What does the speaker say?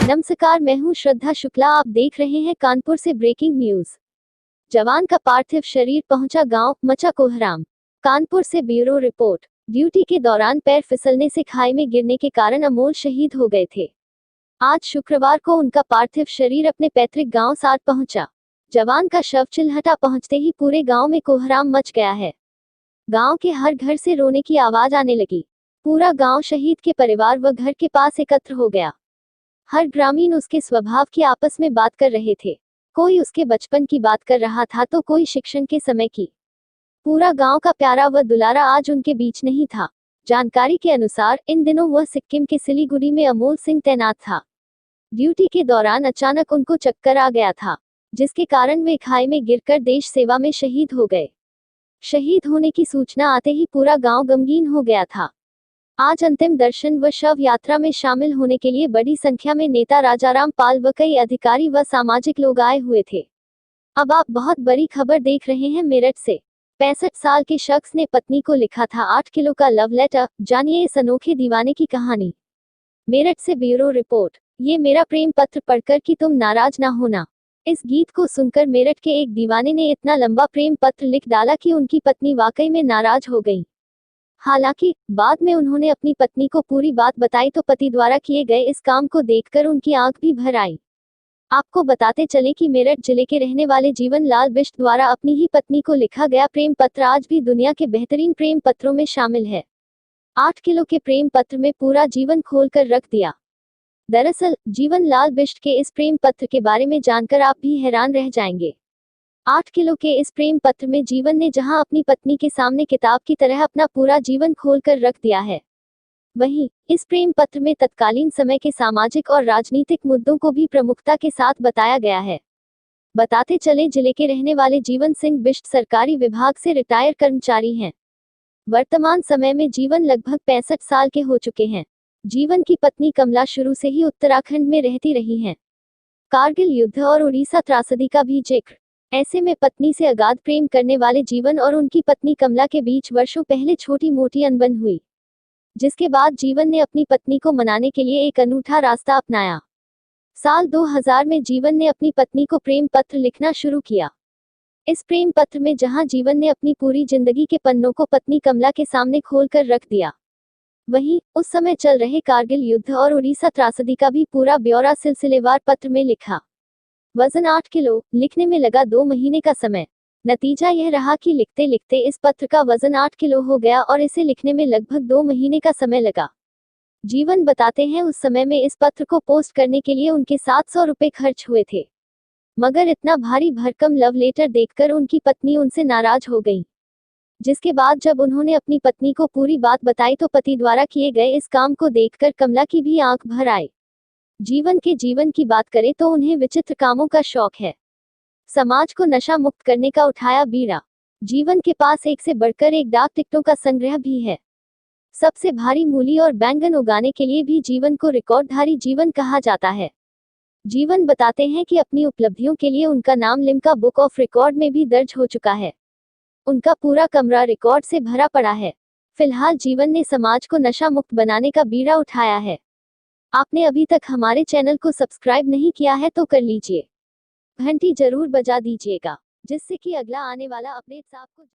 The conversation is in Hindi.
नमस्कार, मैं हूं श्रद्धा शुक्ला। आप देख रहे हैं कानपुर से ब्रेकिंग न्यूज। जवान का पार्थिव शरीर पहुंचा गांव, मचा कोहराम। कानपुर से ब्यूरो रिपोर्ट। ड्यूटी के दौरान पैर फिसलने से खाई में गिरने के कारण अमोल शहीद हो गए थे। आज शुक्रवार को उनका पार्थिव शरीर अपने पैतृक गांव साथ पहुंचा। जवान का शव चिल्हटा पहुंचते ही पूरे गांव में कोहराम मच गया है। गांव के हर घर से रोने की आवाज आने लगी। पूरा गांव शहीद के परिवार व घर के पास एकत्र हो गया। हर ग्रामीण उसके स्वभाव की आपस में बात कर रहे थे। कोई उसके बचपन की बात कर रहा था तो कोई शिक्षण के समय की। पूरा गांव का प्यारा व दुलारा आज उनके बीच नहीं था। जानकारी के अनुसार इन दिनों वह सिक्किम के सिलीगुड़ी में अमोल सिंह तैनात था। ड्यूटी के दौरान अचानक उनको चक्कर आ गया था, जिसके कारण वे खाई में गिरकर देश सेवा में शहीद हो गए। शहीद होने की सूचना आते ही पूरा गांव गमगीन हो गया था। आज अंतिम दर्शन व शव यात्रा में शामिल होने के लिए बड़ी संख्या में नेता राजाराम पाल व कई अधिकारी व सामाजिक लोग आए हुए थे। अब आप बहुत बड़ी खबर देख रहे हैं मेरठ से। 65 साल के शख्स ने पत्नी को लिखा था 8 किलो का लव लेटर। जानिए इस अनोखे दीवाने की कहानी। मेरठ से ब्यूरो रिपोर्ट। ये मेरा प्रेम पत्र पढ़कर कि तुम नाराज ना होना। इस गीत को सुनकर मेरठ के एक दीवाने ने इतना लंबा प्रेम पत्र लिख डाला कि उनकी पत्नी वाकई में नाराज हो गई। हालांकि बाद में उन्होंने अपनी पत्नी को पूरी बात बताई तो पति द्वारा किए गए इस काम को देखकर उनकी आंख भी भर आई। आपको बताते चले कि मेरठ जिले के रहने वाले जीवन लाल बिष्ट द्वारा अपनी ही पत्नी को लिखा गया प्रेम पत्र आज भी दुनिया के बेहतरीन प्रेम पत्रों में शामिल है। 8 किलो के प्रेम पत्र में पूरा जीवन खोलकर रख दिया। दरअसल जीवन लाल बिष्ट के इस प्रेम पत्र के बारे में जानकर आप भी हैरान रह जाएंगे। 8 किलो के इस प्रेम पत्र में जीवन ने जहां अपनी पत्नी के सामने किताब की तरह अपना पूरा जीवन खोलकर रख दिया है, वहीं इस प्रेम पत्र में तत्कालीन समय के सामाजिक और राजनीतिक मुद्दों को भी प्रमुखता के साथ बताया गया है। बताते चले जिले के रहने वाले जीवन सिंह बिष्ट सरकारी विभाग से रिटायर कर्मचारी हैं। वर्तमान समय में जीवन लगभग 65 साल के हो चुके हैं। जीवन की पत्नी कमला शुरू से ही उत्तराखंड में रहती रही हैं। कारगिल युद्ध और उड़ीसा त्रासदी का भी जिक्र। ऐसे में पत्नी से अगाध प्रेम करने वाले जीवन और उनकी पत्नी कमला के बीच वर्षों पहले छोटी मोटी अनबन हुई, जिसके बाद जीवन ने अपनी पत्नी को मनाने के लिए एक अनूठा रास्ता अपनाया। साल 2000 में जीवन ने अपनी पत्नी को प्रेम पत्र लिखना शुरू किया। इस प्रेम पत्र में जहां जीवन ने अपनी पूरी जिंदगी के पन्नों को पत्नी कमला के सामने खोलकर रख दिया, वहीं उस समय चल रहे कारगिल युद्ध और उड़ीसा त्रासदी का भी पूरा ब्यौरा सिलसिलेवार पत्र में लिखा। वजन 8 किलो, लिखने में लगा 2 महीने का समय। नतीजा यह रहा कि लिखते लिखते इस पत्र का वजन 8 किलो हो गया और इसे लिखने में लगभग 2 महीने का समय लगा। जीवन बताते हैं उस समय में इस पत्र को पोस्ट करने के लिए उनके 700 रुपए खर्च हुए थे, मगर इतना भारी भरकम लव लेटर देखकर उनकी पत्नी उनसे नाराज हो गई। जिसके बाद जब उन्होंने अपनी पत्नी को पूरी बात बताई तो पति द्वारा किए गए इस काम को देखकर कमला की भी आंख भर आई। जीवन के जीवन की बात करें तो उन्हें विचित्र कामों का शौक है। समाज को नशा मुक्त करने का उठाया बीड़ा। जीवन के पास एक से बढ़कर एक डाक टिकटों का संग्रह भी है। सबसे भारी मूली और बैंगन उगाने के लिए भी जीवन को रिकॉर्डधारी जीवन कहा जाता है। जीवन बताते हैं कि अपनी उपलब्धियों के लिए उनका नाम लिम्का बुक ऑफ रिकॉर्ड में भी दर्ज हो चुका है। उनका पूरा कमरा रिकॉर्ड से भरा पड़ा है। फिलहाल जीवन ने समाज को नशा मुक्त बनाने का बीड़ा उठाया है। आपने अभी तक हमारे चैनल को सब्सक्राइब नहीं किया है तो कर लीजिए। घंटी जरूर बजा दीजिएगा, जिससे कि अगला आने वाला अपडेट्स आपको